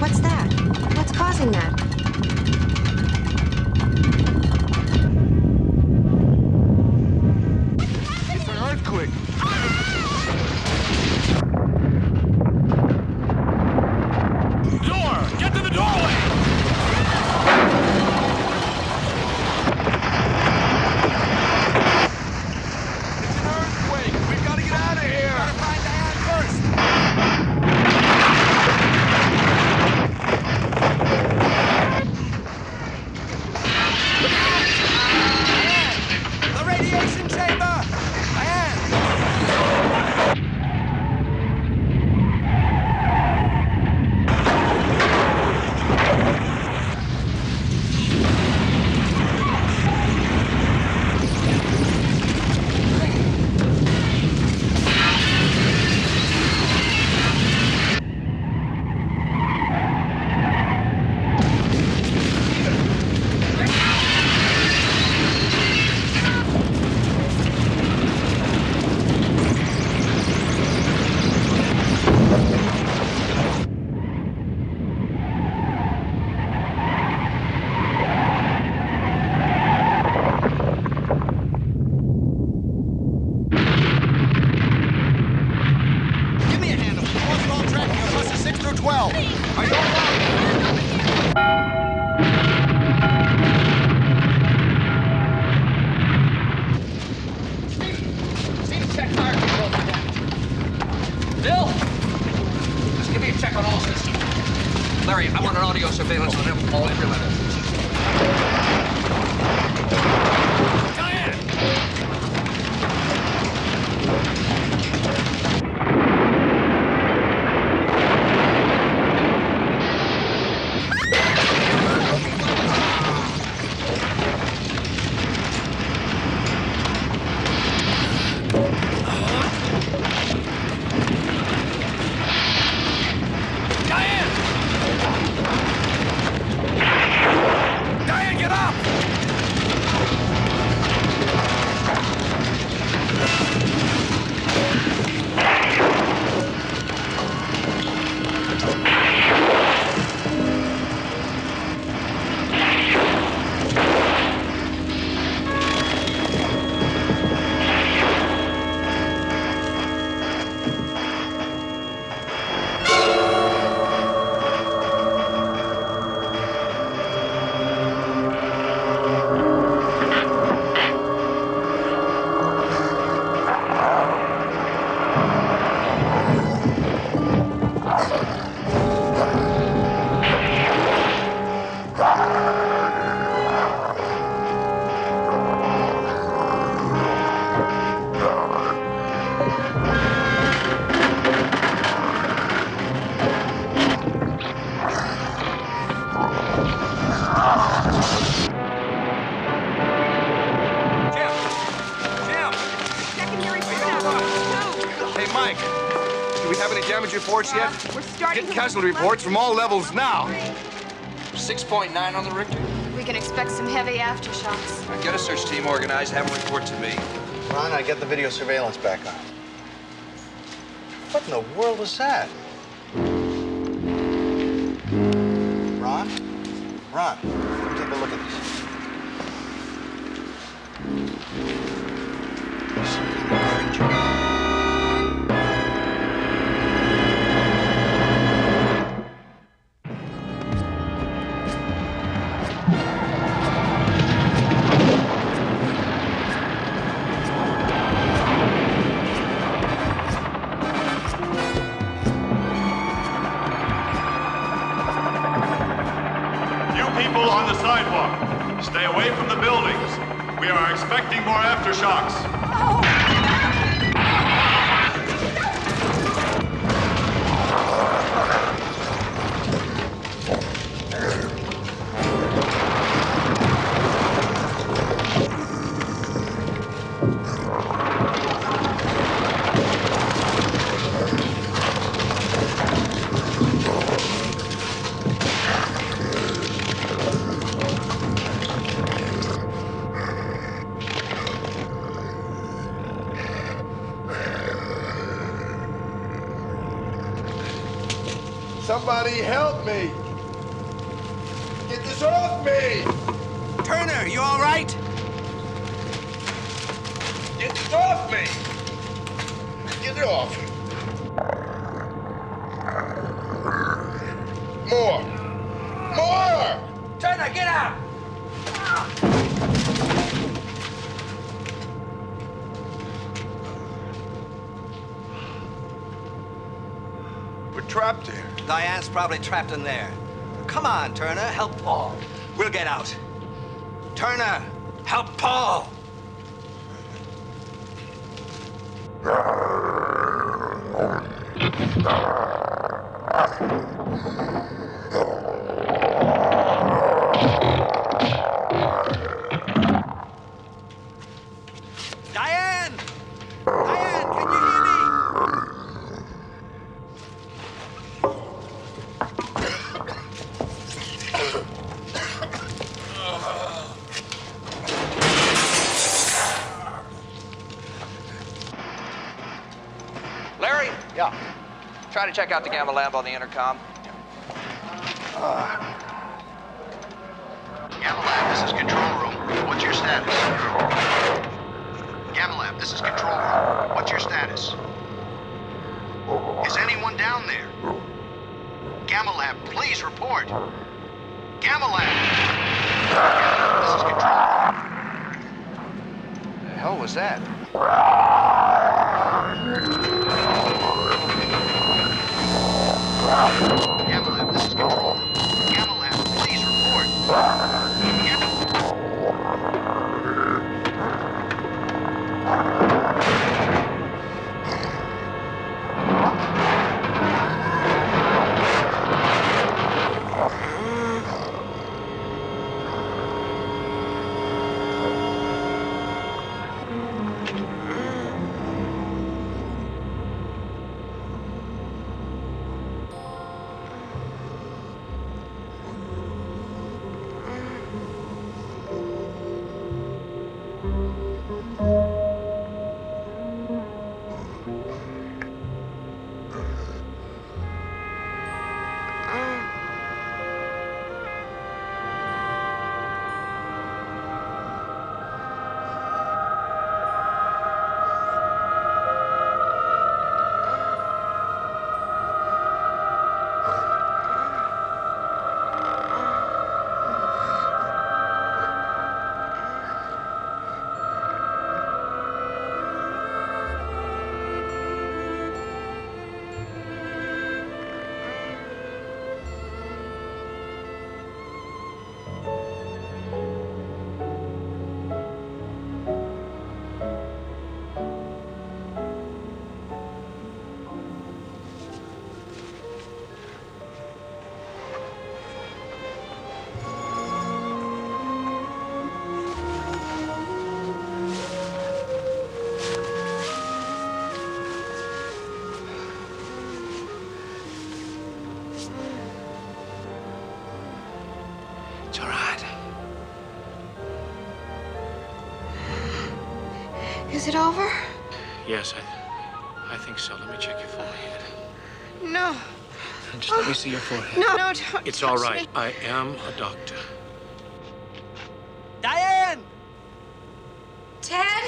What's that? What's causing that? It's an earthquake. Door! Get to the doorway! It's an earthquake. We've got to get out of here. Gotta find Diane first. Diane! The radiation chamber! Diane! Give me a handle. What's all tracking on buses 6 through 12? I don't know. Steve, check fire control for that. Bill! Just give me a check on all systems. Larry, I want an audio surveillance on every level. Diane! Diane! Diane, get up! Hey, Mike. Do we have any damage reports yet? We're starting Get casualty reports from all levels now. 6.9 on the Richter. We can expect some heavy aftershocks. Now get a search team organized, have them report to me. Ron, I get the video surveillance back on. What in the world is that? Ron? Ron, come take a look at this. Some kind of creature. People on the sidewalk, stay away from the buildings. We are expecting more aftershocks. Somebody help me! Get this off me! Turner, you all right? Get this off me! Get it off. More! More! Turner, get out! We're trapped here. Diane's probably trapped in there. Come on, Turner, help Paul. We'll get out. Turner, help Paul. Diane! Diane, can you hear me? Larry? Yeah. Try to check out the Gamma Lab on the intercom. Gamma Lab, this is control room. What's your status? Gamma Lab, this is control room. What's your status? Is anyone down there? Gamma Lab, please report. Gamma Lab! Gamma Lab, this is control room. The hell was that? Gamma Lab, this is control room. Gamma Lab, please report. It's all right. Is it over? Yes, I think so. Let me check your forehead. No. Just let me see your forehead. No, don't. It's all touch right. me. I am a doctor. Diane! Ted?